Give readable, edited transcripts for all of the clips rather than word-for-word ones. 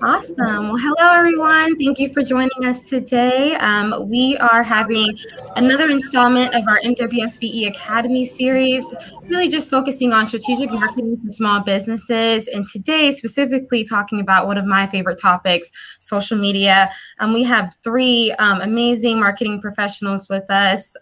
Awesome. Well, hello, everyone. Thank you for joining us today. We are having another installment of our MWSBE Academy series, really just focusing on strategic marketing for small businesses. And today, specifically talking about one of my favorite topics, social media. We have three amazing marketing professionals with us,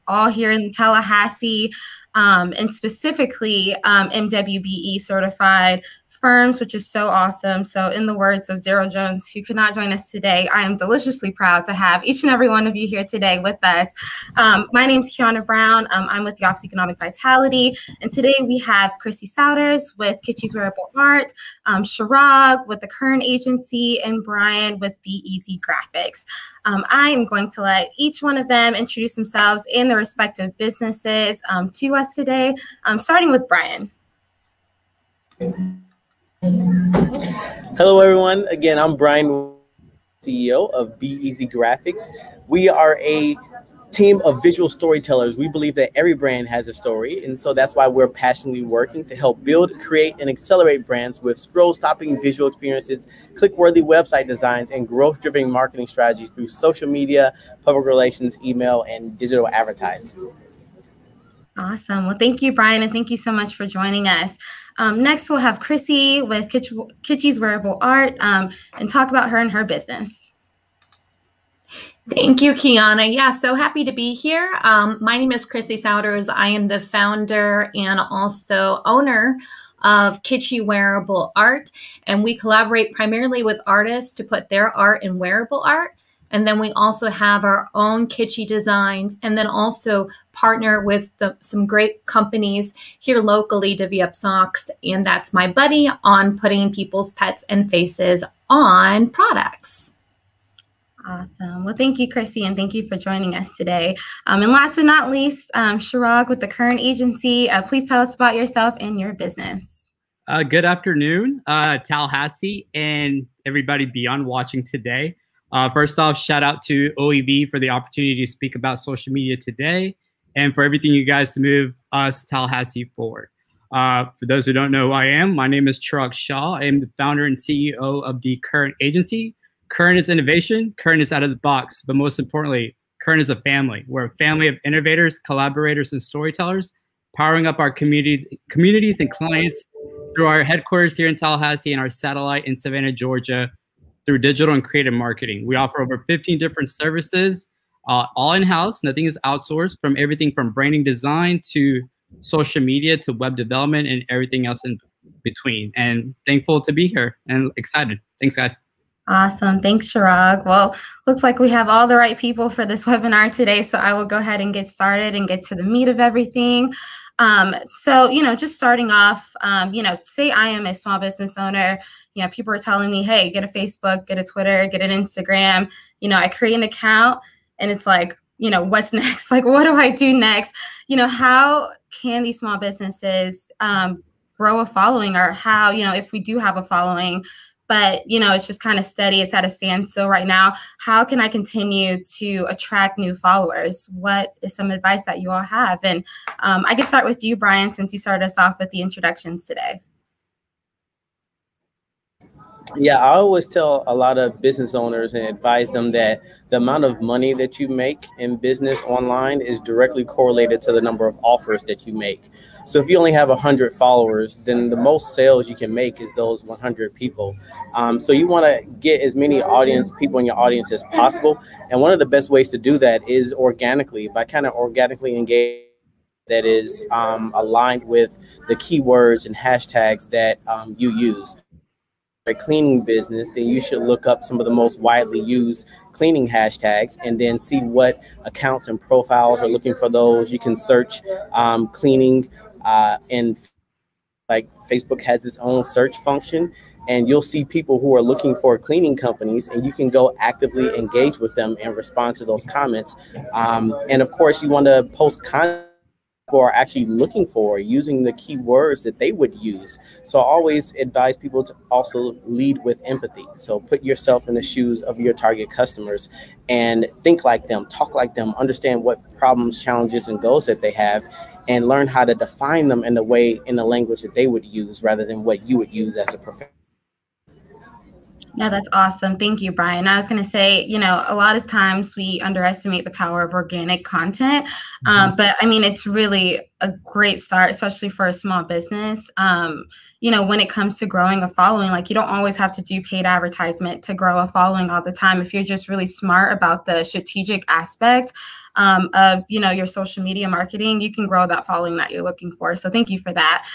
all here in Tallahassee, and specifically MWBE certified firms, which is so awesome. So in the words of Daryl Jones, who could not join us today, I am deliciously proud to have each and every one of you here today with us. My name is Kiana Brown. I'm with the Office of Economic Vitality. And today we have Chrissy Souders with Kitschy's Wearable Art, Shirag with the Current Agency, and Brian with Be Easy Graphics. I am going to let each one of them introduce themselves and their respective businesses to us today, starting with Brian. Hello, everyone. Again, I'm Brian, CEO of Be Easy Graphics. We are a team of visual storytellers. We believe that every brand has a story, and so that's why we're passionately working to help build, create, and accelerate brands with scroll-stopping visual experiences, click-worthy website designs, and growth-driven marketing strategies through social media, public relations, email, and digital advertising. Awesome. Well, thank you, Brian, and thank you so much for joining us. Next, we'll have Chrissy with Kitschy's Wearable Art and talk about her and her business. Thank you, Kiana. Yeah, so happy to be here. My name is Chrissy Souders. I am the founder and also owner of Kitschy Wearable Art, and we collaborate primarily with artists to put their art in wearable art. And then we also have our own Kitschy designs, and then also partner with some great companies here locally, Divvy Up Socks, and that's my buddy on putting people's pets and faces on products. Awesome. Well, thank you, Chrissy, and thank you for joining us today. And last but not least, Shirag with the Current Agency. Please tell us about yourself and your business. Good afternoon, Tallahassee, and everybody beyond watching today. First off, shout out to OEV for the opportunity to speak about social media today and for everything you guys to move us, Tallahassee, forward. For those who don't know who I am, my name is Chirag Shah. I am the founder and CEO of the Current Agency. Current is innovation, Current is out of the box, but most importantly, Current is a family. We're a family of innovators, collaborators, and storytellers, powering up our communities and clients through our headquarters here in Tallahassee and our satellite in Savannah, Georgia, through digital and creative marketing. We offer over 15 different services, all in-house. Nothing is outsourced, from everything from branding design to social media to web development and everything else in between. And thankful to be here and excited. Thanks, guys. Awesome. Thanks, Shirag. Well, looks like we have all the right people for this webinar today, so I will go ahead and get started and get to the meat of everything. So, just starting off, say I am a small business owner. People are telling me, hey, get a Facebook, get a Twitter, get an Instagram. I create an account and it's like, what's next? Like, what do I do next? How can these small businesses grow a following, or how, if we do have a following, but, it's just kind of steady, it's at a standstill right now, how can I continue to attract new followers? What is some advice that you all have? And I can start with you, Brian, since you started us off with the introductions today. Yeah, I always tell a lot of business owners and advise them that the amount of money that you make in business online is directly correlated to the number of offers that you make. So if you only have 100 followers, then the most sales you can make is those 100 people. So you want to get as many people in your audience as possible. And one of the best ways to do that is organically, by kind of organically engaging that is aligned with the keywords and hashtags that you use. A cleaning business, then you should look up some of the most widely used cleaning hashtags and then see what accounts and profiles are looking for those. You can search cleaning, and like Facebook has its own search function, and you'll see people who are looking for cleaning companies, and you can go actively engage with them and respond to those comments. And of course, you want to post content people are actually looking for, using the keywords that they would use. So I always advise people to also lead with empathy. So put yourself in the shoes of your target customers and think like them, talk like them, understand what problems, challenges, and goals that they have, and learn how to define them in the language that they would use rather than what you would use as a professional. No, that's awesome. Thank you, Brian. I was going to say, a lot of times we underestimate the power of organic content, but I mean, it's really a great start, especially for a small business. When it comes to growing a following, like you don't always have to do paid advertisement to grow a following all the time. If you're just really smart about the strategic aspect of, your social media marketing, you can grow that following that you're looking for. So thank you for that.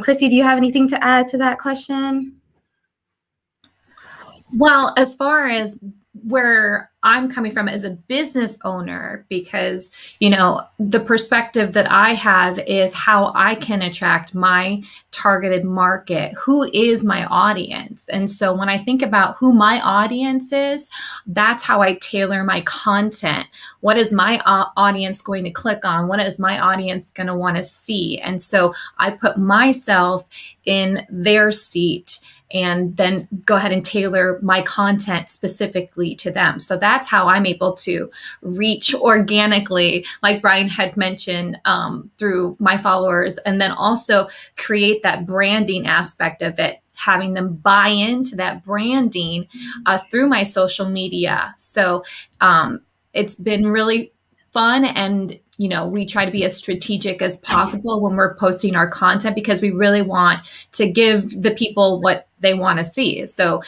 Chrissy, do you have anything to add to that question? Well, as far as where I'm coming from as a business owner, because, the perspective that I have is how I can attract my targeted market. Who is my audience? And so when I think about who my audience is, that's how I tailor my content. What is my audience going to click on? What is my audience going to want to see? And so I put myself in their seat and then go ahead and tailor my content specifically to them. So that's how I'm able to reach organically, like Brian had mentioned, through my followers, and then also create that branding aspect of it, having them buy into that branding through my social media. So it's been really fun, and we try to be as strategic as possible when we're posting our content, because we really want to give the people what they want to see. So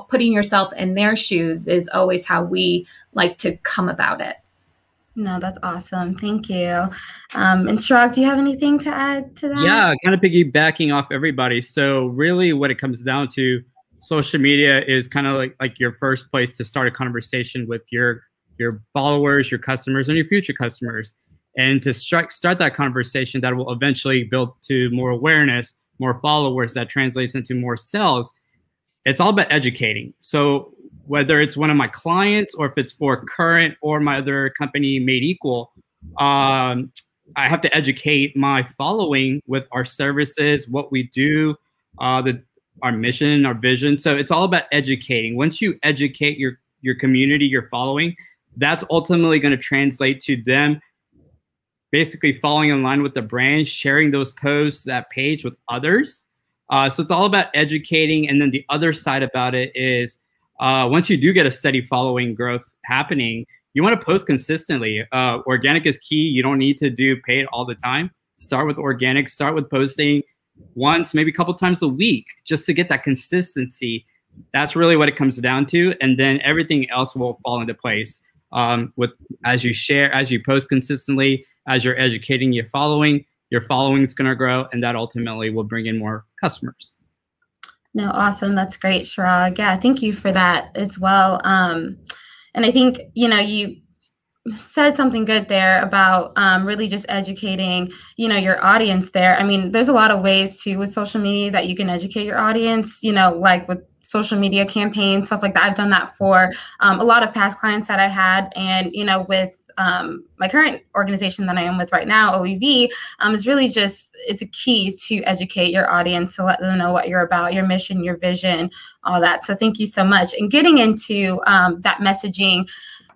putting yourself in their shoes is always how we like to come about it. No, that's awesome. Thank you. And Chirag, do you have anything to add to that? Yeah, kind of piggybacking off everybody. So really what it comes down to, social media is kind of like your first place to start a conversation with your followers, your customers, and your future customers. And to start that conversation that will eventually build to more awareness, more followers, that translates into more sales. It's all about educating. So whether it's one of my clients or if it's for current or my other company Made Equal, I have to educate my following with our services, what we do, our mission, our vision. So it's all about educating. Once you educate your community, your following, that's ultimately going to translate to them basically falling in line with the brand, sharing those posts, that page with others. So it's all about educating. And then the other side about it is once you do get a steady following growth happening, you want to post consistently. Organic is key. You don't need to do paid all the time. Start with organic. Start with posting once, maybe a couple times a week, just to get that consistency. That's really what it comes down to. And then everything else will fall into place as you share, as you post consistently, as you're educating your following is going to grow, and that ultimately will bring in more customers. No, awesome. That's great, Chirag. Yeah, thank you for that as well. And I think, you said something good there about really just educating, your audience there. I mean, there's a lot of ways too with social media that you can educate your audience, like with social media campaigns, stuff like that. I've done that for a lot of past clients that I had. And, with my current organization that I am with right now, OEV, is really just, it's a key to educate your audience, to let them know what you're about, your mission, your vision, all that. So thank you so much. And getting into that messaging,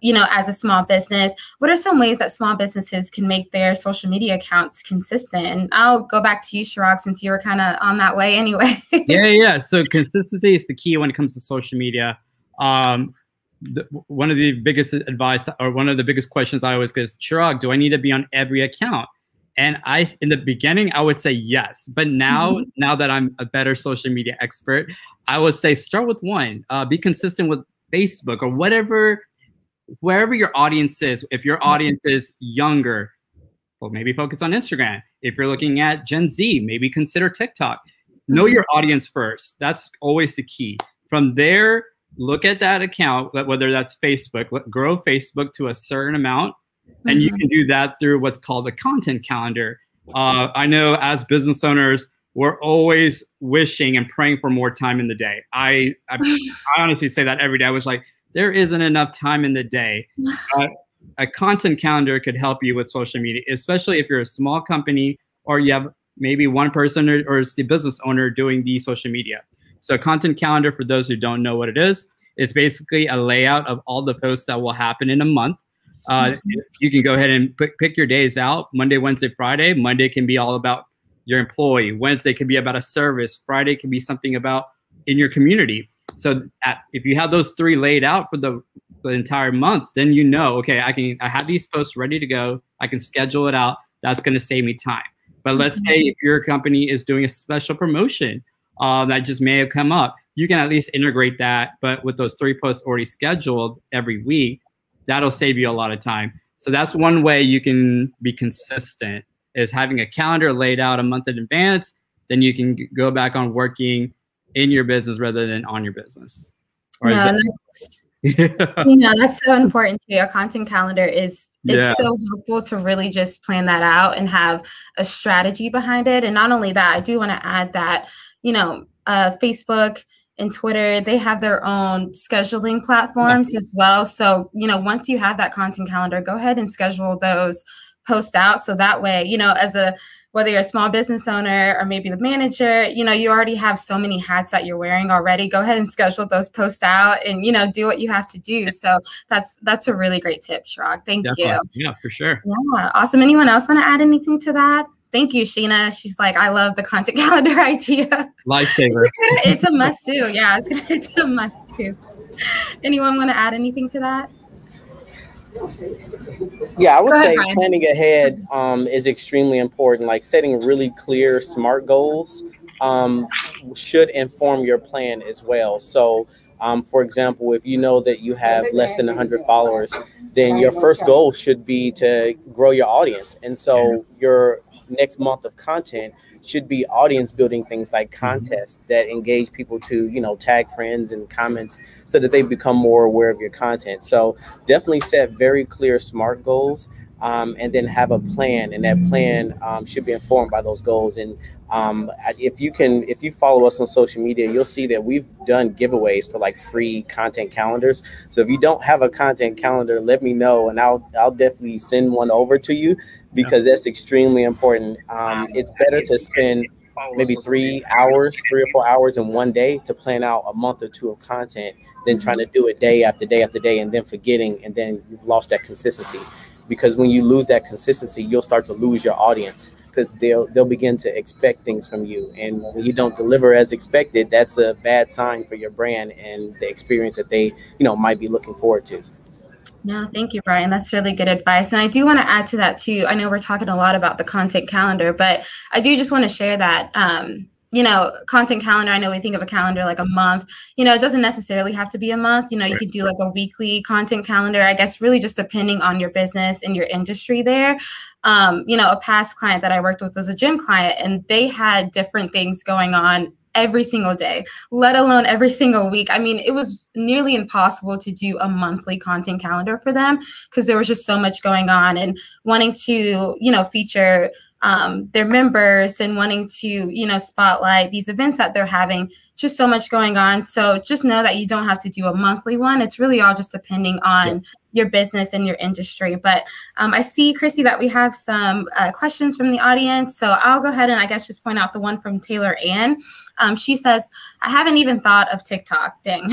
as a small business, what are some ways that small businesses can make their social media accounts consistent? And I'll go back to you, Chirag, since you were kind of on that way anyway. Yeah. So consistency is the key when it comes to social media. One of the biggest advice, or one of the biggest questions I always get is, Chirag, do I need to be on every account? And in the beginning, I would say yes. But now that I'm a better social media expert, I would say start with one. Be consistent with Facebook or wherever your audience is. If your audience is younger, well, maybe focus on Instagram. If you're looking at Gen Z, maybe consider TikTok. Know your audience first. That's always the key. From there, look at that account, whether that's Facebook, grow Facebook to a certain amount. And you can do that through what's called a content calendar. I know as business owners, we're always wishing and praying for more time in the day. I honestly say that every day. I was like, there isn't enough time in the day. A content calendar could help you with social media, especially if you're a small company or you have maybe one person or it's the business owner doing the social media. So content calendar, for those who don't know what it is basically a layout of all the posts that will happen in a month. You can go ahead and pick your days out. Monday, Wednesday, Friday. Monday can be all about your employee. Wednesday can be about a service. Friday can be something about in your community. So if you have those 3 laid out for the entire month, then you know, okay, I have these posts ready to go. I can schedule it out. That's going to save me time. But let's say if your company is doing a special promotion that just may have come up, you can at least integrate that. But with those 3 posts already scheduled every week, that'll save you a lot of time. So that's one way you can be consistent, is having a calendar laid out a month in advance. Then you can go back on working in your business rather than on your business. That's so important too. A content calendar it's so helpful to really just plan that out and have a strategy behind it. And not only that, I do want to add that, Facebook and Twitter, they have their own scheduling platforms as well. So, once you have that content calendar, go ahead and schedule those posts out. So that way, whether you're a small business owner or maybe the manager, you already have so many hats that you're wearing already. Go ahead and schedule those posts out and, do what you have to do. So that's a really great tip, Chirag. Thank you. Yeah, for sure. Yeah, awesome. Anyone else want to add anything to that? Thank you, Sheena. She's like, I love the content calendar idea. Lifesaver. It's a must do. Yeah, it's a must do. Anyone want to add anything to that? Yeah, I would say planning ahead is extremely important. Like setting really clear, SMART goals should inform your plan as well. So, for example, if you know that you have less than 100 followers, then your first goal should be to grow your audience. And so your next month of content should be audience building things like contests that engage people to, tag friends and comments so that they become more aware of your content. So definitely set very clear SMART goals and then have a plan. And that plan should be informed by those goals. And if you follow us on social media, you'll see that we've done giveaways for like free content calendars. So if you don't have a content calendar, let me know and I'll definitely send one over to you, because that's extremely important. It's better to spend maybe 3 or 4 hours in one day to plan out a month or 2 of content than trying to do it day after day after day and then forgetting, and then you've lost that consistency. Because when you lose that consistency, you'll start to lose your audience, because they'll begin to expect things from you. And when you don't deliver as expected, that's a bad sign for your brand and the experience that they, might be looking forward to. No, thank you, Brian. That's really good advice. And I do want to add to that too. I know we're talking a lot about the content calendar, but I do just want to share that, content calendar. I know we think of a calendar like a month, it doesn't necessarily have to be a month. You could do like a weekly content calendar, I guess, really just depending on your business and your industry there. A past client that I worked with was a gym client, and they had different things going on every single day, let alone every single week. I mean, it was nearly impossible to do a monthly content calendar for them because there was just so much going on, and wanting to, feature their members and wanting to, spotlight these events that they're having, just so much going on. So just know that you don't have to do a monthly one. It's really all just depending on your business and your industry. But I see, Chrissy, that we have some questions from the audience. So I'll go ahead and I guess just point out the one from Taylor Ann. She says, I haven't even thought of TikTok. Dang.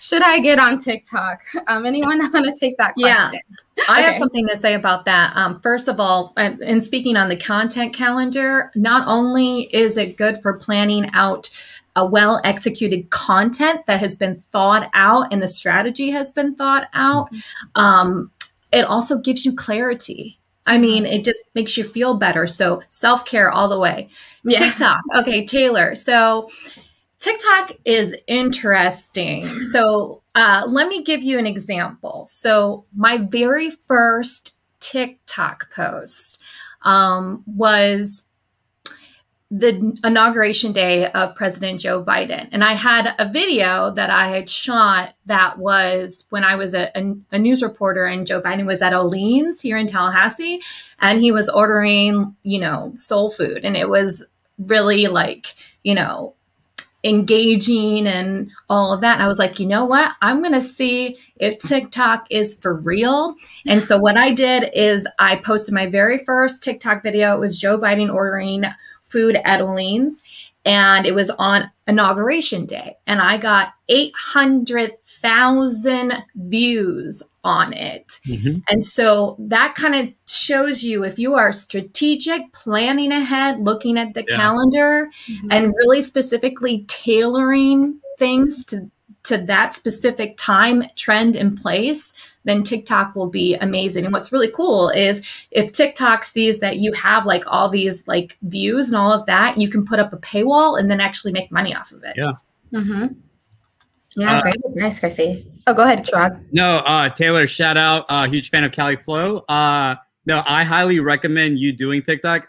Should I get on TikTok? Anyone want to take that question? Yeah. I have something to say about that. First of all, and speaking on the content calendar, not only is it good for planning out a well-executed content that has been thought out and the strategy has been thought out, it also gives you clarity. I mean, it just makes you feel better. So self-care all the way. Yeah. TikTok. Okay, Taylor. So TikTok is interesting. So let me give you an example. So my very first TikTok post was the inauguration day of President Joe Biden. And I had a video that I had shot that was when I was a news reporter and Joe Biden was at Olean's here in Tallahassee, and he was ordering, soul food. And it was really like, engaging and all of that. And I was like, you know what? I'm going to see if TikTok is for real. And so what I did is I posted my very first TikTok video. It was Joe Biden ordering food at Olean's, and it was on inauguration day. And I got 800,000 views on it. And so that kind of shows you, if you are strategic, planning ahead, looking at the calendar and really specifically tailoring things to that specific time, trend, and place, then TikTok will be amazing. And what's really cool is if TikTok sees that you have like all these like views and all of that, you can put up a paywall and then actually make money off of it. Yeah. Mm-hmm. Yeah, great advice, Chrissy. Oh, go ahead, Chirag. No, Taylor, shout out. Huge fan of Cali Flow. No, I highly recommend you doing TikTok,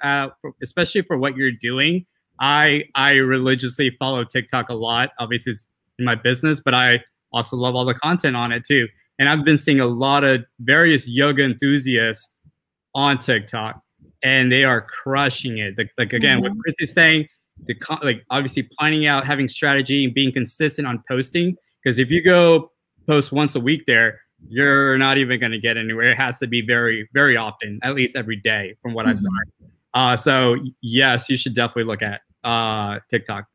especially for what you're doing. I religiously follow TikTok a lot. Obviously, it's in my business, but I also love all the content on it too. And I've been seeing a lot of various yoga enthusiasts on TikTok, and they are crushing it. Like again, what Chris is saying, like obviously planning out, having strategy, and being consistent on posting. Because if you go post once a week there, you're not even going to get anywhere. It has to be very, very often, at least every day, from what I've learned. So yes, you should definitely look at TikTok.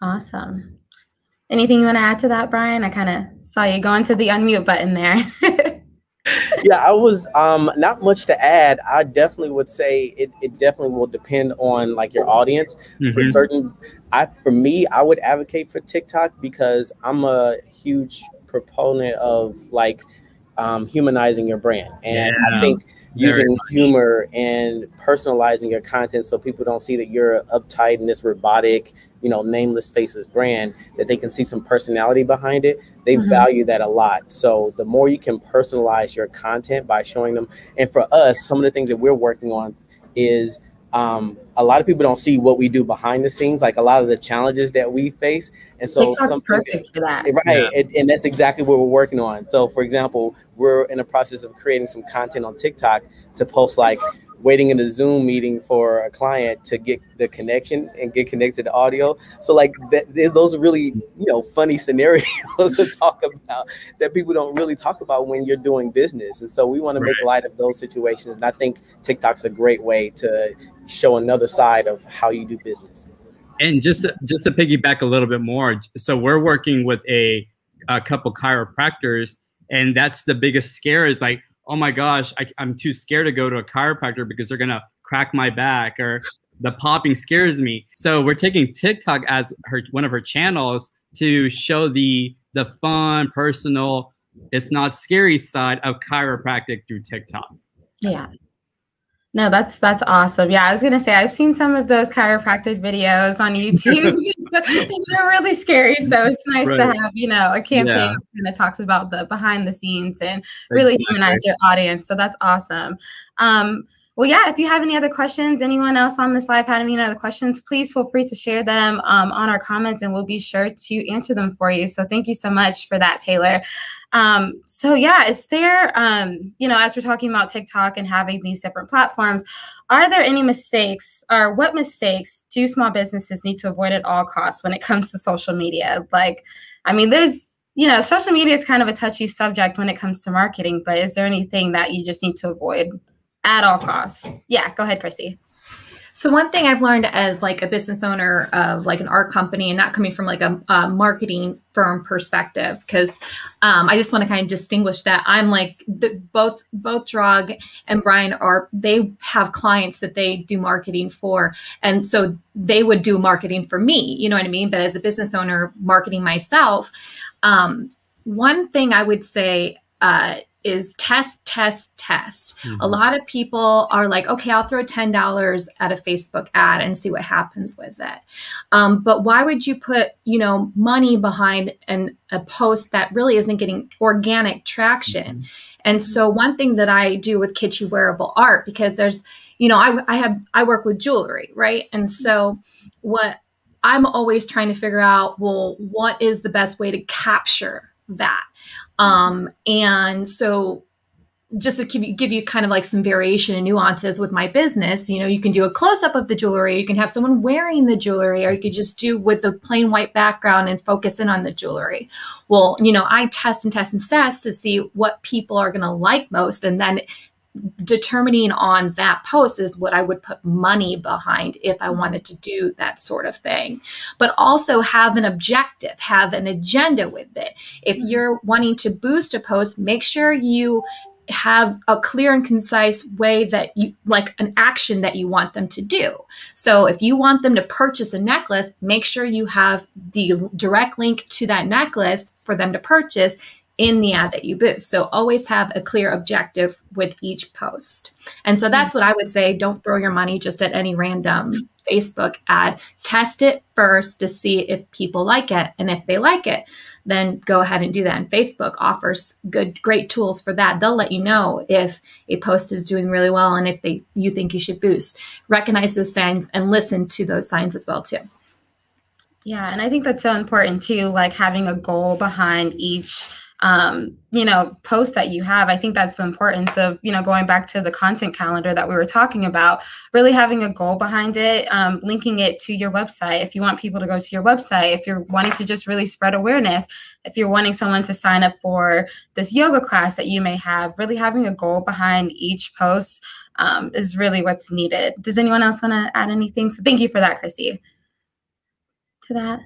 Awesome. Anything you want to add to that, Brian? I kind of saw you going to the unmute button there. Yeah, I was not much to add. I definitely would say it definitely will depend on like your audience. For certain, for me, I would advocate for TikTok because I'm a huge proponent of like humanizing your brand, and I think using humor and personalizing your content so people don't see that you're uptight and this robotic, nameless, faceless brand, that they can see some personality behind it. They value that a lot. So the more you can personalize your content by showing them, and for us, some of the things that we're working on is a lot of people don't see what we do behind the scenes, like a lot of the challenges that we face. And so TikTok's perfect for that. Right. Yeah. And that's exactly what we're working on. So for example, we're in the process of creating some content on TikTok to post like waiting in a Zoom meeting for a client to get the connection and get connected to audio. So like those are really, funny scenarios to talk about that people don't really talk about when you're doing business. And so we want to make light of those situations. And I think TikTok's a great way to show another side of how you do business. And just to piggyback a little bit more, so we're working with a couple chiropractors, and that's the biggest scare is like, oh my gosh, I'm too scared to go to a chiropractor because they're gonna crack my back or the popping scares me. So we're taking TikTok as one of her channels to show the fun, personal, it's not scary side of chiropractic through TikTok. Yeah. No, that's awesome. Yeah, I was gonna say I've seen some of those chiropractic videos on YouTube. They're really scary. So it's nice to have, a campaign that kind of talks about the behind the scenes and really humanize your audience. So that's awesome. Well, yeah, if you have any other questions, anyone else on this live had any other questions, please feel free to share them on our comments and we'll be sure to answer them for you. So thank you so much for that, Taylor. So yeah, is there, as we're talking about TikTok and having these different platforms, are there any mistakes or what mistakes do small businesses need to avoid at all costs when it comes to social media? Like, I mean, there's, social media is kind of a touchy subject when it comes to marketing, but is there anything that you just need to avoid at all costs? Yeah, go ahead, Chrissy. So one thing I've learned as like a business owner of like an art company and not coming from like a marketing firm perspective, because I just want to kind of distinguish that I'm like both Drog and Brian they have clients that they do marketing for. And so they would do marketing for me, you know what I mean? But as a business owner marketing myself, one thing I would say is test. A lot of people are like, okay, I'll throw $10 at a Facebook ad and see what happens with it. But why would you put, money behind a post that really isn't getting organic traction? And so one thing that I do with kitschy wearable art, because there's, I work with jewelry, right? And so what I'm always trying to figure out, well, what is the best way to capture that? And so just to give you kind of like some variation and nuances with my business, you can do a close up of the jewelry, you can have someone wearing the jewelry, or you could just do with a plain white background and focus in on the jewelry. Well, I test and test and test to see what people are going to like most. And then determining on that post is what I would put money behind if I wanted to do that sort of thing. But also have an objective, have an agenda with it. If you're wanting to boost a post, make sure you have a clear and concise way that you like an action that you want them to do. So if you want them to purchase a necklace, make sure you have the direct link to that necklace for them to purchase in the ad that you boost. So always have a clear objective with each post. And so that's what I would say. Don't throw your money just at any random Facebook ad. Test it first to see if people like it. And if they like it, then go ahead and do that. And Facebook offers great tools for that. They'll let you know if a post is doing really well and if you think you should boost. Recognize those signs and listen to those signs as well too. Yeah, and I think that's so important too, like having a goal behind each post that you have. I think that's the importance of, going back to the content calendar that we were talking about, really having a goal behind it, linking it to your website. If you want people to go to your website, if you're wanting to just really spread awareness, if you're wanting someone to sign up for this yoga class that you may have, really having a goal behind each post is really what's needed. Does anyone else want to add anything? So thank you for that, Chrissy. To that?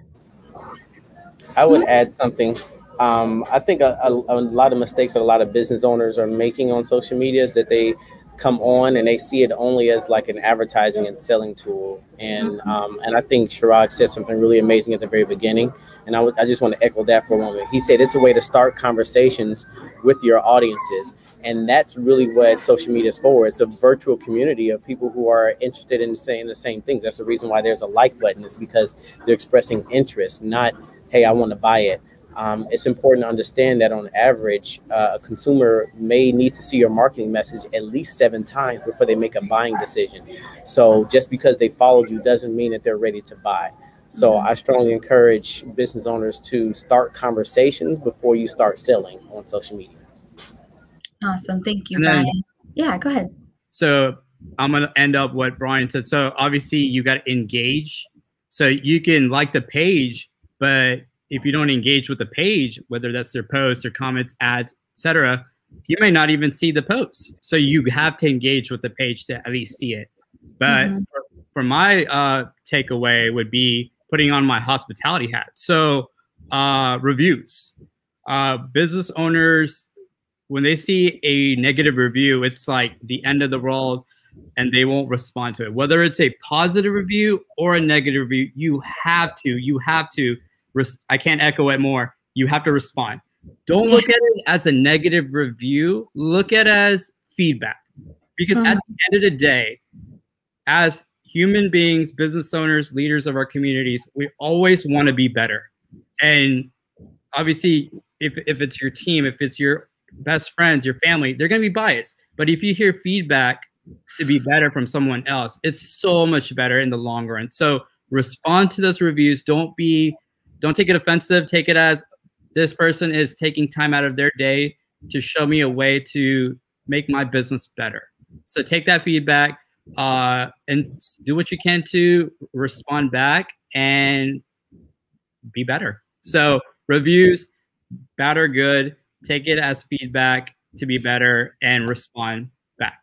I would add something. I think a lot of mistakes that a lot of business owners are making on social media is that they come on and they see it only as like an advertising and selling tool. And I think Chirag said something really amazing at the very beginning. And I just want to echo that for a moment. He said it's a way to start conversations with your audiences. And that's really what social media is for. It's a virtual community of people who are interested in saying the same things. That's the reason why there's a like button. It's because they're expressing interest, not, hey, I want to buy it. It's important to understand that on average, a consumer may need to see your marketing message at least 7 times before they make a buying decision. So just because they followed you doesn't mean that they're ready to buy. So I strongly encourage business owners to start conversations before you start selling on social media. Awesome. Thank you, Brian. Yeah, go ahead. So I'm going to end up what Brian said. So obviously you got to engage. So you can like the page, but if you don't engage with the page, whether that's their posts or comments, ads, etc., you may not even see the posts. So you have to engage with the page to at least see it. But for my takeaway would be putting on my hospitality hat. So reviews. Business owners, when they see a negative review, it's like the end of the world and they won't respond to it. Whether it's a positive review or a negative review, you have to, I can't echo it more. You have to respond. Don't look at it as a negative review. Look at it as feedback. Because at the end of the day, as human beings, business owners, leaders of our communities, we always want to be better. And obviously, if it's your team, if it's your best friends, your family, they're going to be biased. But if you hear feedback to be better from someone else, it's so much better in the long run. So respond to those reviews. Don't take it offensive. Take it as this person is taking time out of their day to show me a way to make my business better. So take that feedback and do what you can to respond back and be better. So reviews, bad or good, take it as feedback to be better and respond back.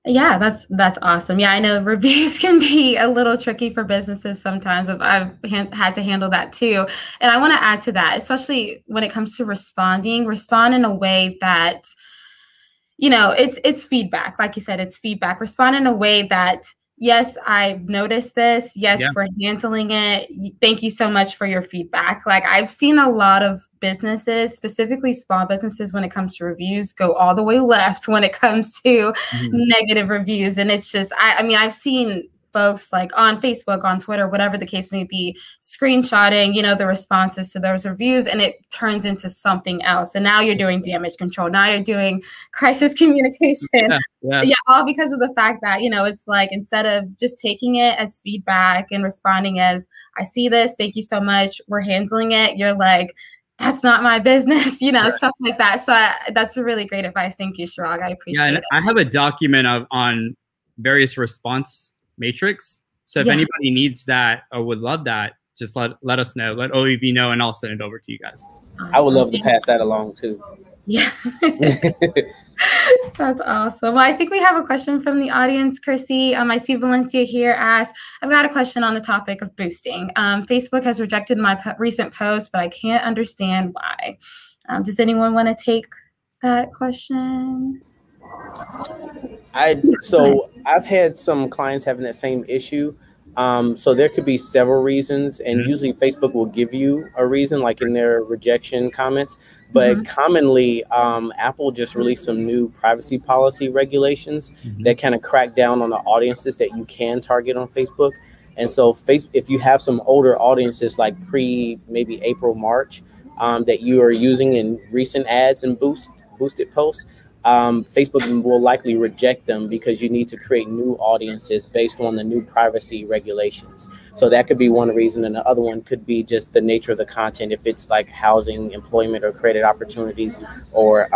Yeah, that's awesome. Yeah, I know reviews can be a little tricky for businesses sometimes. I've had to handle that too. And I want to add to that, especially when it comes to respond in a way that, it's feedback. Like you said, it's feedback. Respond in a way that, yes, I've noticed this. Yes, we're handling it. Thank you so much for your feedback. Like I've seen a lot of businesses, specifically small businesses, when it comes to reviews, go all the way left when it comes to negative reviews. And it's just, I've seen folks like on Facebook, on Twitter, whatever the case may be, screenshotting, the responses to those reviews, and it turns into something else. And now you're doing damage control. Now you're doing crisis communication. Yeah, all because of the fact that, it's like, instead of just taking it as feedback and responding as, I see this, thank you so much, we're handling it, you're like, that's not my business, stuff like that. So that's a really great advice. Thank you, Chirag. I appreciate it. I have a document on various response matrix. So if anybody needs that or would love that, just let us know. Let OEV know, and I'll send it over to you guys. Awesome. I would love to pass that along too. Yeah. That's awesome. Well, I think we have a question from the audience, Chrissy. I see Valencia here asks, I've got a question on the topic of boosting. Facebook has rejected my recent post, but I can't understand why. Does anyone want to take that question. I've had some clients having that same issue. So there could be several reasons, and usually Facebook will give you a reason, like in their rejection comments. But commonly, Apple just released some new privacy policy regulations that kind of crack down on the audiences that you can target on Facebook. And so, if you have some older audiences, like maybe April, March, that you are using in recent ads and boosted posts, Facebook will likely reject them because you need to create new audiences based on the new privacy regulations. So that could be one reason. And the other one could be just the nature of the content. If it's like housing, employment, or credit opportunities, or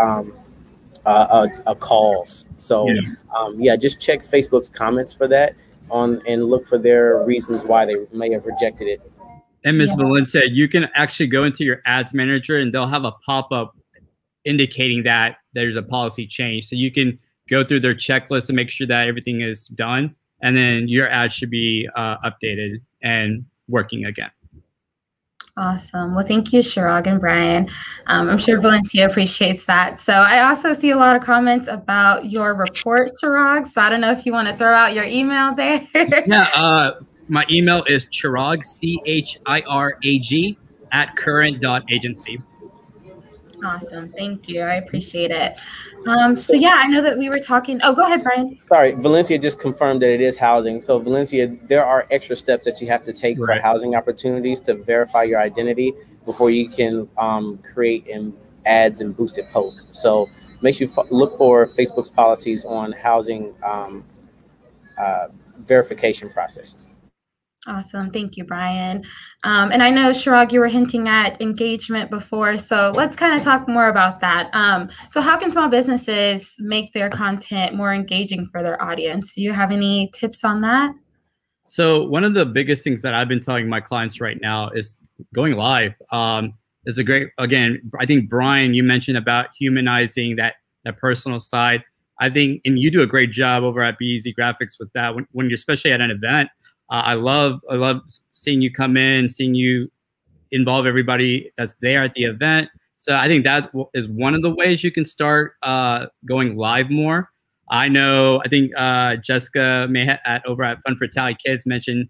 calls. So just check Facebook's comments for that and look for their reasons why they may have rejected it. And Ms. Valencia, you can actually go into your ads manager and they'll have a pop-up indicating that there's a policy change. So you can go through their checklist and make sure that everything is done. And then your ad should be updated and working again. Awesome. Well, thank you, Chirag and Brian. I'm sure Valencia appreciates that. So I also see a lot of comments about your report, Chirag. So I don't know if you want to throw out your email there. My email is Chirag, CHIRAG, @current.agency. Awesome. Thank you. I appreciate it. So yeah, I know that we were talking. Oh, go ahead, Brian. Sorry, Valencia just confirmed that it is housing. So Valencia, there are extra steps that you have to take for housing opportunities to verify your identity before you can create ads and boosted posts. So make sure you look for Facebook's policies on housing verification processes. Awesome. Thank you, Brian. And I know, Chirag, you were hinting at engagement before, so let's kind of talk more about that. So how can small businesses make their content more engaging for their audience? Do you have any tips on that? So one of the biggest things that I've been telling my clients right now is going live. Is a great, again, I think, Brian, you mentioned about humanizing that personal side. I think, and you do a great job over at Be Easy Graphics with that when you're especially at an event. I love seeing you come in, seeing you involve everybody that's there at the event. So I think that is one of the ways you can start going live more. I think Jessica over at Fun for Tally Kids mentioned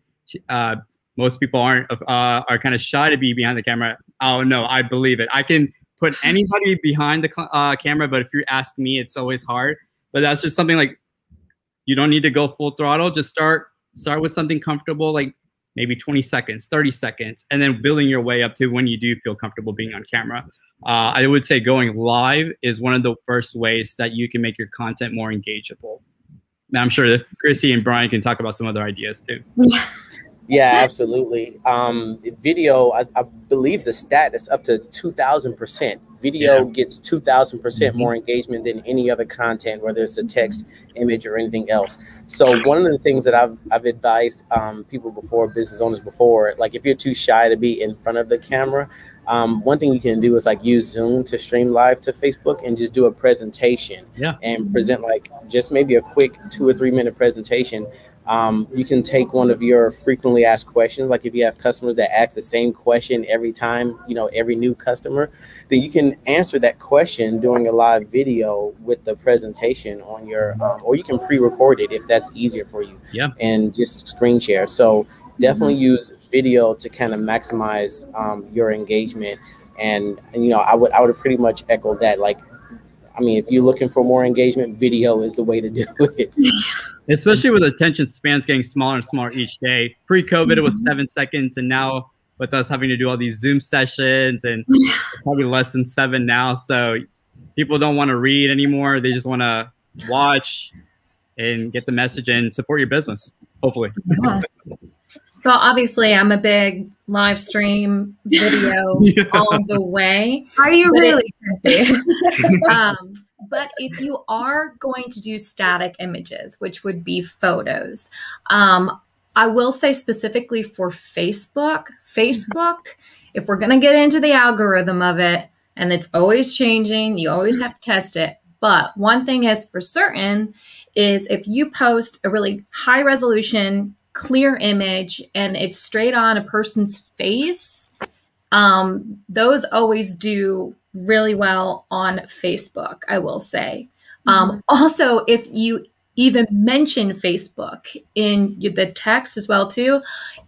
most people are kind of shy to be behind the camera. Oh no, I believe it. I can put anybody behind the camera, but if you ask me, it's always hard. But that's just something like you don't need to go full throttle. Just start with something comfortable, like maybe 20 seconds, 30 seconds, and then building your way up to when you do feel comfortable being on camera. I would say going live is one of the first ways that you can make your content more engageable. Now, I'm sure Chrissy and Brian can talk about some other ideas too. Yeah, absolutely. Video, I believe the stat is up to 2,000%. Video gets 2,000% more engagement than any other content, whether it's a text, image, or anything else. So one of the things that I've advised people before, business owners before, like if you're too shy to be in front of the camera, one thing you can do is like use Zoom to stream live to Facebook and just do a presentation and present like just maybe a quick 2 or 3 minute presentation. You can take one of your frequently asked questions. Like if you have customers that ask the same question every time, every new customer, then you can answer that question during a live video with the presentation on your, or you can pre-record it if that's easier for you and just screen share. So definitely use video to kind of maximize your engagement. And I would pretty much echo that. Like, I mean, if you're looking for more engagement, video is the way to do it. Especially with attention spans getting smaller and smaller each day. Pre-COVID, it was 7 seconds, and now with us having to do all these Zoom sessions, and probably less than 7 now. So people don't want to read anymore. They just want to watch and get the message and support your business, hopefully. Yeah. So obviously, I'm a big live stream video all the way. Are you really, Chrissy? But if you are going to do static images, which would be photos, I will say specifically for Facebook, if we're going to get into the algorithm of it, and it's always changing, you always have to test it. But one thing is for certain is if you post a really high resolution, clear image, and it's straight on a person's face, those always do really well on Facebook, I will say. Also, if you even mention Facebook in the text as well too,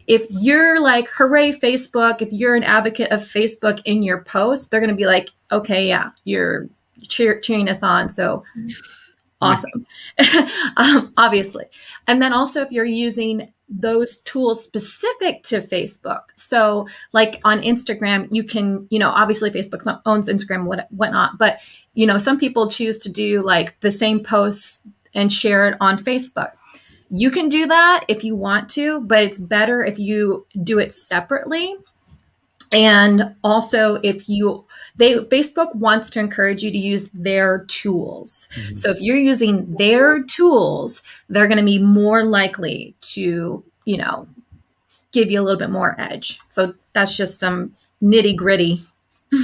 if you're like, hooray, Facebook, if you're an advocate of Facebook in your post, they're going to be like, okay, yeah, you're cheering us on. So awesome. Obviously. And then also if you're using those tools specific to Facebook. So like on Instagram, you can, obviously Facebook owns Instagram, whatnot, but some people choose to do like the same posts and share it on Facebook. You can do that if you want to, but it's better if you do it separately. And also Facebook wants to encourage you to use their tools. So if you're using their tools, they're going to be more likely to, give you a little bit more edge. So that's just some nitty gritty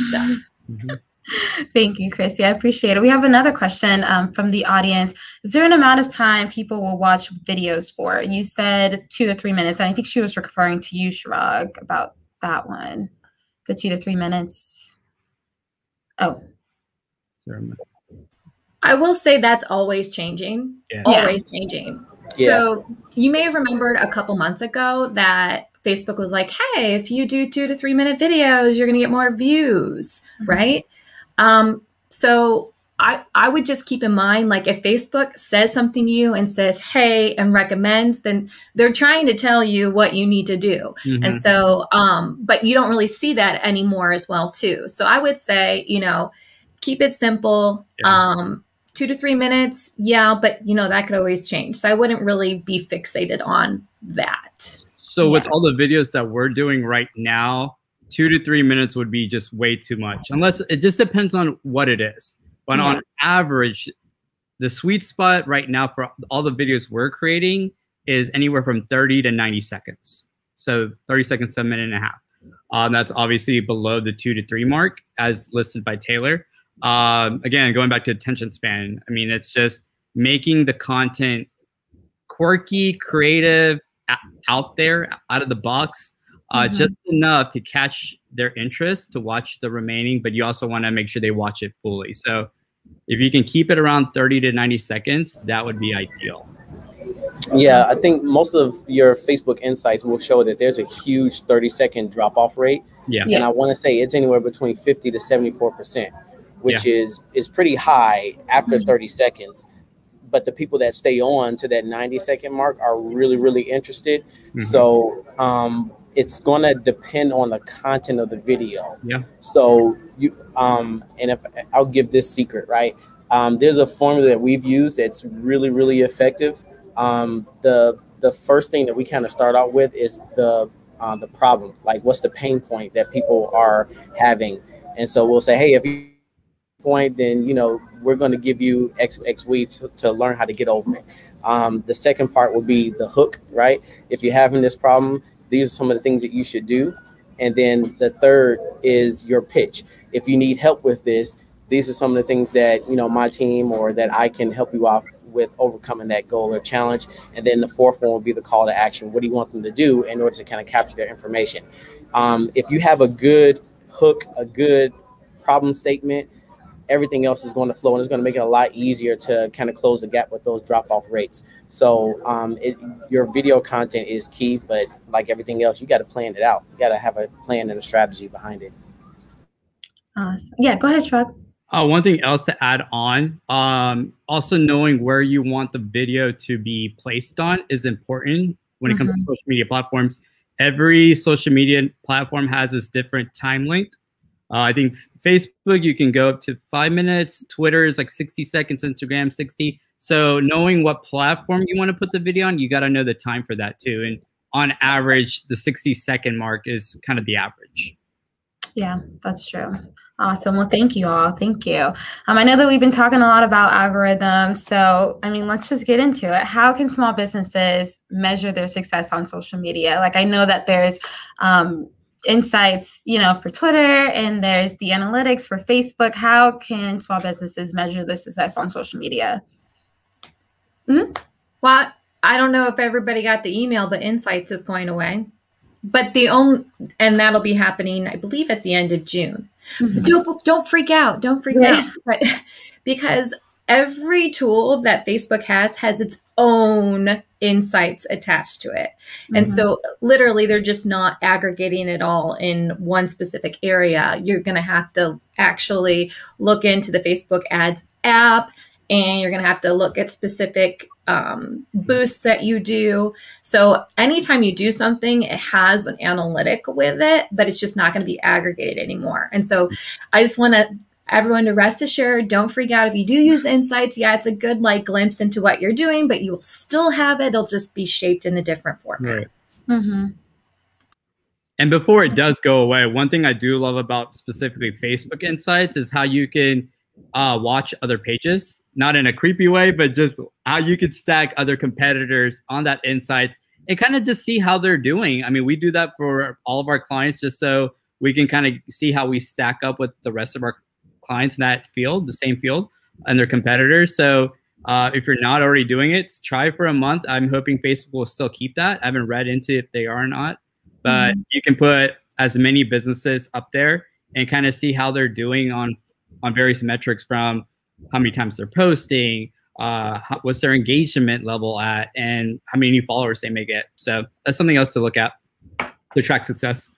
stuff. Thank you, Chrissy. I appreciate it. We have another question from the audience. Is there an amount of time people will watch videos for? You said 2 to 3 minutes, and I think she was referring to you, Shrug, about that one, the 2 to 3 minutes. Oh. I will say that's always changing. Yeah. Always changing. Yeah. So you may have remembered a couple months ago that Facebook was like, hey, if you do 2 to 3 minute videos, you're going to get more views, right? So I would just keep in mind, like if Facebook says something to you and says, hey, and recommends, then they're trying to tell you what you need to do. And so, but you don't really see that anymore as well too. So I would say, keep it simple. 2 to 3 minutes. Yeah. But that could always change. So I wouldn't really be fixated on that. So with all the videos that we're doing right now, 2 to 3 minutes would be just way too much, unless it just depends on what it is. But on average, the sweet spot right now for all the videos we're creating is anywhere from 30 to 90 seconds. So 30 seconds to a minute and a half. That's obviously below the 2 to 3 mark as listed by Taylor. Again, going back to attention span, I mean, it's just making the content quirky, creative, out there, out of the box, just enough to catch their interest to watch the remaining, but you also want to make sure they watch it fully. So if you can keep it around 30 to 90 seconds, that would be ideal. Yeah, I think most of your Facebook insights will show that there's a huge 30-second drop-off rate. Yeah. And I want to say it's anywhere between 50 to 74%, which is pretty high after 30 seconds. But the people that stay on to that 90-second mark are really, really interested. So it's going to depend on the content of the video. Yeah. So you and if I'll give this secret, right? There's a formula that we've used that's really, really effective. The first thing that we kind of start out with is the problem, like what's the pain point that people are having, and so we'll say, hey, if you point, then we're going to give you X weeks to learn how to get over it. The second part will be the hook, right? If you're having this problem, these are some of the things that you should do. And then the third is your pitch. If you need help with this, these are some of the things that my team or that I can help you out with overcoming that goal or challenge. And then the fourth one will be the call to action. What do you want them to do in order to kind of capture their information? If you have a good hook, a good problem statement, everything else is going to flow, and it's going to make it a lot easier to kind of close the gap with those drop-off rates. So your video content is key, but like everything else, you got to plan it out. You got to have a plan and a strategy behind it. Awesome. Yeah, go ahead, Shrug. One thing else to add on, also knowing where you want the video to be placed on is important when it comes to social media platforms. Every social media platform has this different time length. I think Facebook, you can go up to 5 minutes. Twitter is like 60 seconds. Instagram, 60. So knowing what platform you want to put the video on, you got to know the time for that too. And on average, the 60-second mark is kind of the average. Yeah, that's true. Awesome. Well, thank you all. Thank you. I know that we've been talking a lot about algorithms. So, let's just get into it. How can small businesses measure their success on social media? Like, I know that there's insights, for Twitter, and there's the analytics for Facebook. How can small businesses measure their success on social media? Well, I don't know if everybody got the email, but Insights is going away. But and that'll be happening, I believe, at the end of June. Don't freak out. Don't freak out. But because every tool that Facebook has its own insights attached to it. And so literally they're just not aggregating it all in one specific area. You're going to have to actually look into the Facebook ads app, and you're going to have to look at specific boosts that you do. So anytime you do something, it has an analytic with it, but it's just not going to be aggregated anymore. And so I just want everyone to rest assured, don't freak out if you do use insights. Yeah, it's a good like glimpse into what you're doing, but you will still have it. It'll just be shaped in a different format. Right. And before it does go away, one thing I do love about specifically Facebook Insights is how you can watch other pages, not in a creepy way, but just how you could stack other competitors on that Insights and kind of just see how they're doing. I mean, we do that for all of our clients just so we can kind of see how we stack up with the rest of our clients in that field, the same field, and their competitors. So if you're not already doing it, try for a month. I'm hoping Facebook will still keep that. I haven't read into if they are or not, but you can put as many businesses up there and kind of see how they're doing on various metrics, from how many times they're posting, what's their engagement level at, and how many new followers they may get. So that's something else to look at to track success.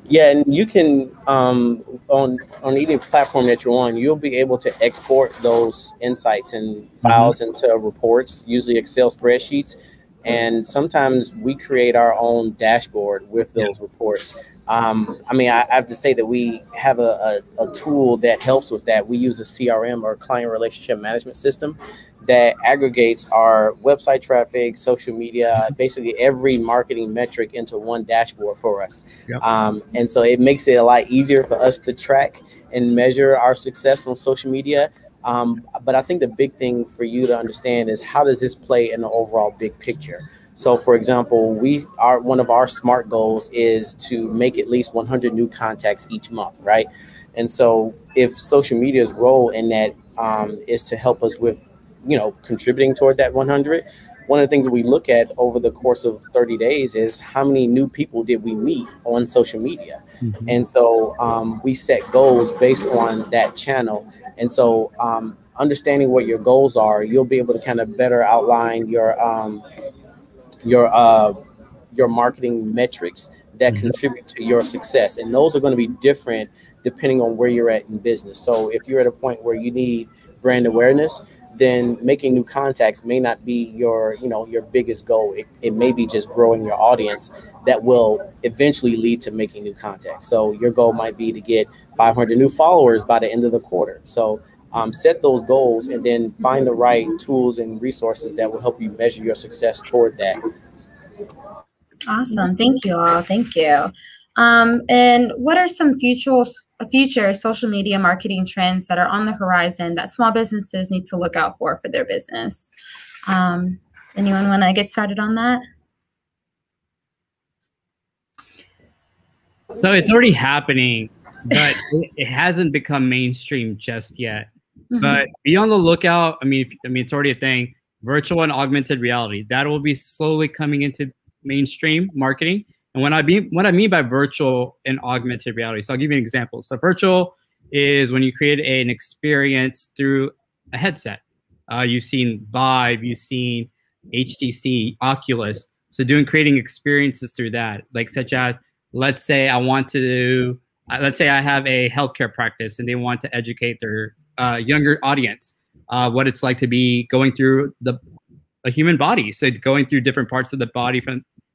Yeah, and you can on any platform that you're on, you'll be able to export those insights and files into reports, usually Excel spreadsheets. And sometimes we create our own dashboard with those reports. I mean, I have to say that we have a tool that helps with that. We use a CRM, or client relationship management system, that aggregates our website traffic, social media, basically every marketing metric into one dashboard for us. And so it makes it a lot easier for us to track and measure our success on social media. But I think the big thing for you to understand is, how does this play in the overall big picture? So, for example, one of our SMART goals is to make at least 100 new contacts each month, right? And so if social media's role in that is to help us with, contributing toward that 100, one of the things that we look at over the course of 30 days is how many new people did we meet on social media. And so we set goals based on that channel. And so understanding what your goals are, you'll be able to kind of better outline your marketing metrics that contribute to your success. And those are going to be different depending on where you're at in business. So if you're at a point where you need brand awareness, then making new contacts may not be your biggest goal. It may be just growing your audience that will eventually lead to making new contacts. So your goal might be to get 500 new followers by the end of the quarter. So set those goals and then find the right tools and resources that will help you measure your success toward that. Awesome. Thank you all. Thank you. And what are some future social media marketing trends that are on the horizon that small businesses need to look out for their business? Anyone want to get started on that? So it's already happening, but it hasn't become mainstream just yet. But be on the lookout. I mean, it's already a thing. Virtual and augmented reality, that will be slowly coming into mainstream marketing. And what I mean by virtual and augmented reality, so I'll give you an example. So virtual is when you create an experience through a headset. You've seen Vive, you've seen HTC, Oculus. So creating experiences through that, like such as, let's say I have a healthcare practice and they want to educate their younger audience what it's like to be going through a human body. So going through different parts of the body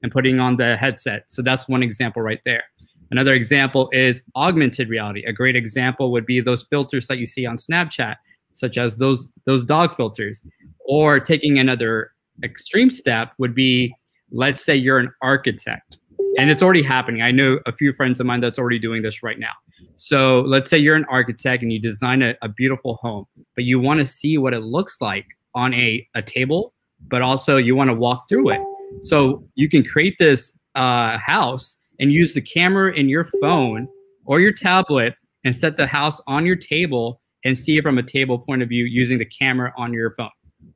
and putting on the headset. So that's one example right there. Another example is augmented reality. A great example would be those filters that you see on Snapchat, such as those dog filters. Or taking another extreme step would be, let's say you're an architect. And it's already happening. I know a few friends of mine that's already doing this right now. So let's say you're an architect and you design a beautiful home, but you want to see what it looks like on a table, but also you want to walk through it. So you can create this house and use the camera in your phone or your tablet and set the house on your table and see it from a table point of view using the camera on your phone.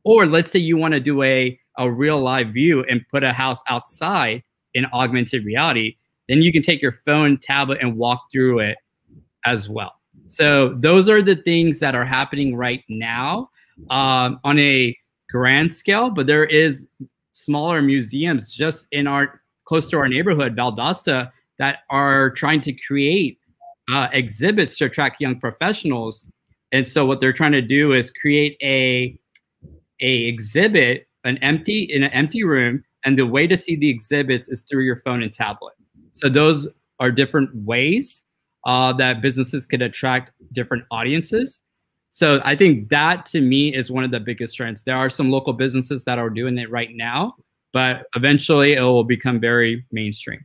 Or let's say you want to do a real live view and put a house outside in augmented reality. then you can take your phone, tablet, and walk through it as well. So those are the things that are happening right now on a grand scale, but there is smaller museums just in our close to our neighborhood, Valdosta, that are trying to create exhibits to attract young professionals. And so what they're trying to do is create a exhibit, in an empty room, and the way to see the exhibits is through your phone and tablet. So those are different ways that businesses could attract different audiences. So I think that, to me, is one of the biggest trends. There are some local businesses that are doing it right now, but eventually it will become very mainstream.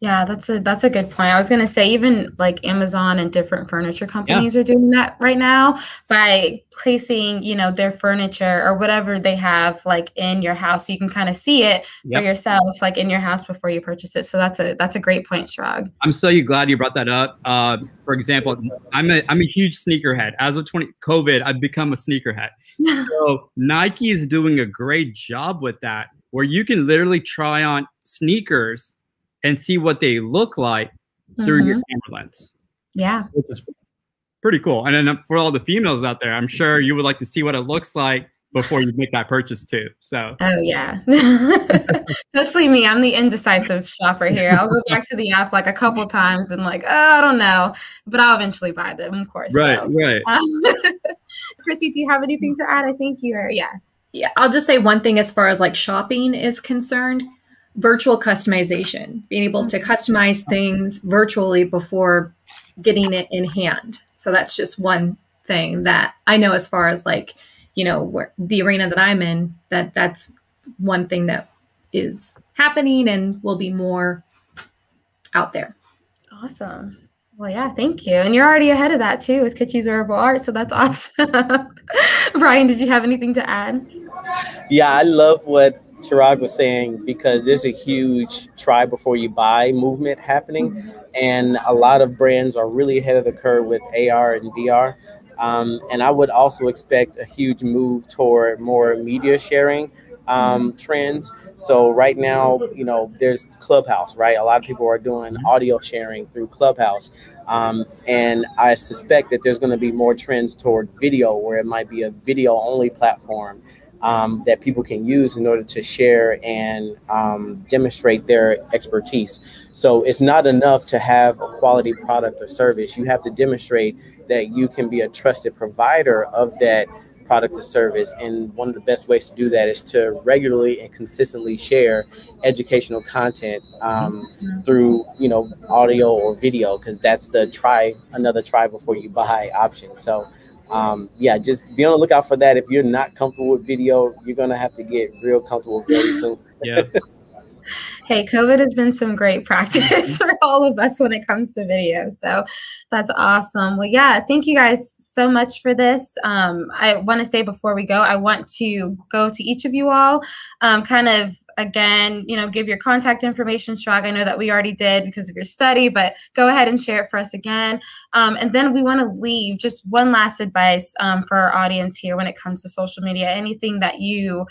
Yeah, that's a good point. I was gonna say even like Amazon and different furniture companies are doing that right now by placing, their furniture or whatever they have like in your house, so you can kind of see it for yourself, like in your house before you purchase it. So that's a great point, Chirag. I'm so glad you brought that up. For example, I'm a huge sneakerhead. As of COVID, I've become a sneakerhead. So Nike is doing a great job with that, where you can literally try on sneakers and see what they look like through your camera lens. Yeah. Which is pretty cool. And then for all the females out there, I'm sure you would like to see what it looks like before you make that purchase too. So. Oh yeah. Especially me. I'm the indecisive shopper here. I'll go back to the app like a couple times and like, oh, I don't know, but I'll eventually buy them, of course. Right, so. right. Chrissy, do you have anything to add? I think you are. Yeah. Yeah. I'll just say one thing as far as like shopping is concerned. Virtual customization, being able to customize things virtually before getting it in hand. So that's just one thing that I know as far as like, where the arena that I'm in, that's one thing that is happening and will be more out there. Awesome. Well, yeah, thank you. And you're already ahead of that too with Kitschy's Wearable Art. So that's awesome. Brian, did you have anything to add? Yeah, I love what Chirag was saying, because there's a huge try before you buy movement happening, and a lot of brands are really ahead of the curve with AR and VR. And I would also expect a huge move toward more media sharing trends. So right now, there's Clubhouse, right? A lot of people are doing audio sharing through Clubhouse. And I suspect that there's going to be more trends toward video, where it might be a video only platform that people can use in order to share and demonstrate their expertise. So it's not enough to have a quality product or service. You have to demonstrate that you can be a trusted provider of that product or service. And one of the best ways to do that is to regularly and consistently share educational content through, audio or video, because that's the another try before you buy option. So yeah, just be on the lookout for that. If you're not comfortable with video, you're going to have to get real comfortable very soon. Yeah. Hey, COVID has been some great practice for all of us when it comes to video. So that's awesome. Well, yeah, thank you guys so much for this. I want to say before we go, I want to go to each of you all, kind of, again, give your contact information. Chirag, I know that we already did because of your study, but go ahead and share it for us again. And then we want to leave just one last advice for our audience here when it comes to social media. Anything that you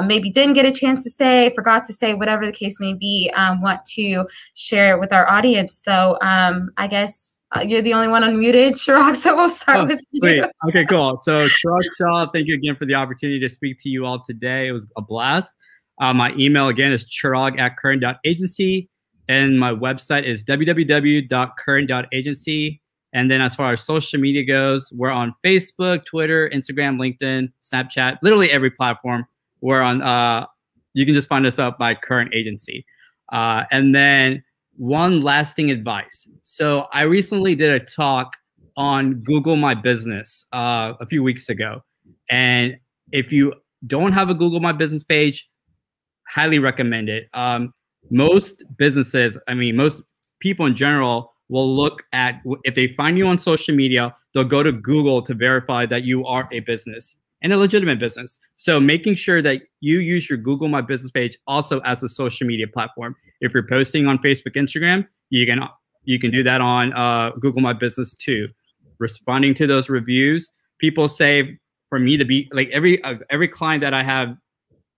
maybe didn't get a chance to say, forgot to say, whatever the case may be, want to share with our audience. So I guess you're the only one unmuted, Chirag, so we'll start with you. Sweet. Okay, cool. So Chirag Shah, thank you again for the opportunity to speak to you all today. It was a blast. My email again is chirag@current.agency, and my website is www.current.agency. And then as far as social media goes, we're on Facebook, Twitter, Instagram, LinkedIn, Snapchat, literally every platform. We're on, you can just find us up by Current Agency. And then one lasting advice. So I recently did a talk on Google My Business a few weeks ago. And if you don't have a Google My Business page, highly recommend it. Most businesses, most people in general will look at, if they find you on social media, they'll go to Google to verify that you are a business and a legitimate business. So making sure that you use your Google My Business page also as a social media platform. If you're posting on Facebook, Instagram, you can do that on Google My Business too. Responding to those reviews, people say for me to be like every client that I have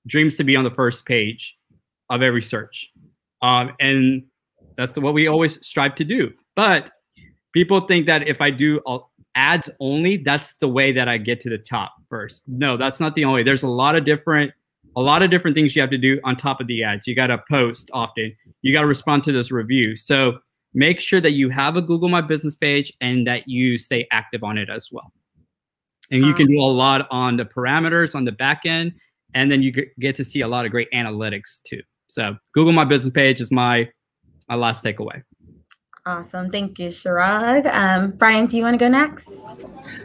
dreams to be on the first page of every search. And That's what we always strive to do. But people think that if I do ads only, that's the way that I get to the top first. No, that's not the only way. There's a lot of different things you have to do on top of the ads. You got to post often. You got to respond to those reviews. So make sure that you have a Google My Business page and that you stay active on it as well. And you can do a lot on the parameters on the back end, and then you get to see a lot of great analytics too. So Google My Business page is my last takeaway. Awesome. Thank you, Chirag. Brian, do you want to go next?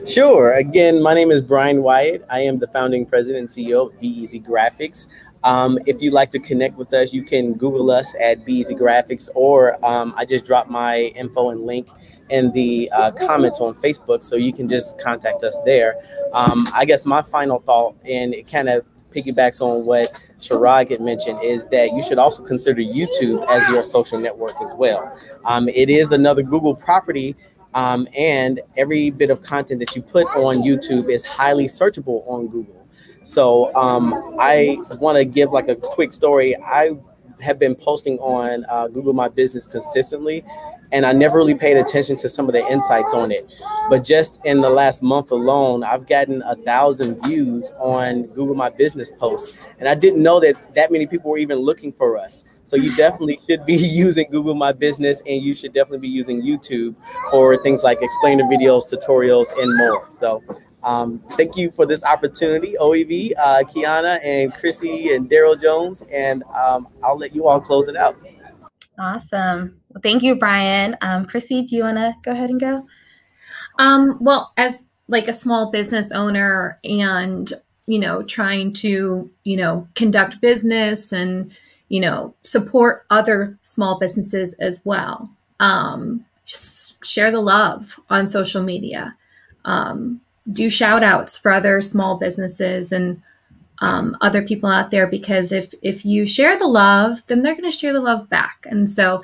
Sure. Again, my name is Brian Wyatt. I am the founding president and CEO of Be Easy Graphics. If you'd like to connect with us, you can Google us at Be Easy Graphics, or I just dropped my info and link in the comments on Facebook, so you can just contact us there. I guess my final thought, and it kind of piggybacks on what Chirag had mentioned, is that you should also consider YouTube as your social network as well. It is another Google property, and every bit of content that you put on YouTube is highly searchable on Google. So I want to give like a quick story. I have been posting on Google My Business consistently, and I never really paid attention to some of the insights on it. But just in the last month alone, I've gotten 1,000 views on Google My Business posts. And I didn't know that many people were even looking for us. So you definitely should be using Google My Business, and you should definitely be using YouTube for things like explainer videos, tutorials, and more. So thank you for this opportunity, OEV, Kiana, and Chrissy, and Daryl Jones. And I'll let you all close it out. Awesome. Well, thank you, Brian. Chrissy, do you want to go ahead and go? Well, as like a small business owner and, trying to, conduct business and, support other small businesses as well. Share the love on social media. Do shout outs for other small businesses and other people out there, because if you share the love, then they're going to share the love back. And so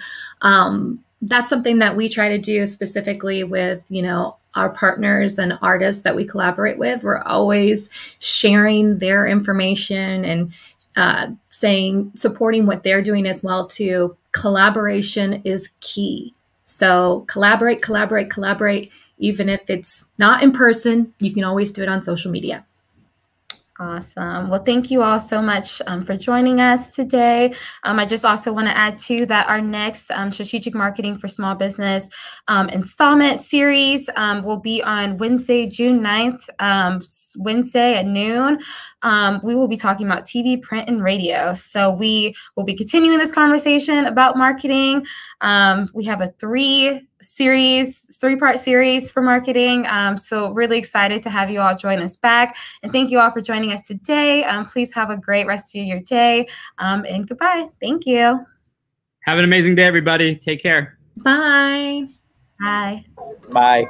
that's something that we try to do specifically with, our partners and artists that we collaborate with. We're always sharing their information and supporting what they're doing as well too. Collaboration is key. So collaborate. Even if it's not in person, you can always do it on social media. Awesome. Well, thank you all so much for joining us today. I just also want to add too that our next Strategic Marketing for Small Business installment series will be on Wednesday, June 9th, Wednesday at noon. We will be talking about TV, print, and radio. So we will be continuing this conversation about marketing. We have a three-part series for marketing. So really excited to have you all join us back. And thank you all for joining us today. Please have a great rest of your day. And goodbye. Thank you. Have an amazing day, everybody. Take care. Bye. Bye. Bye.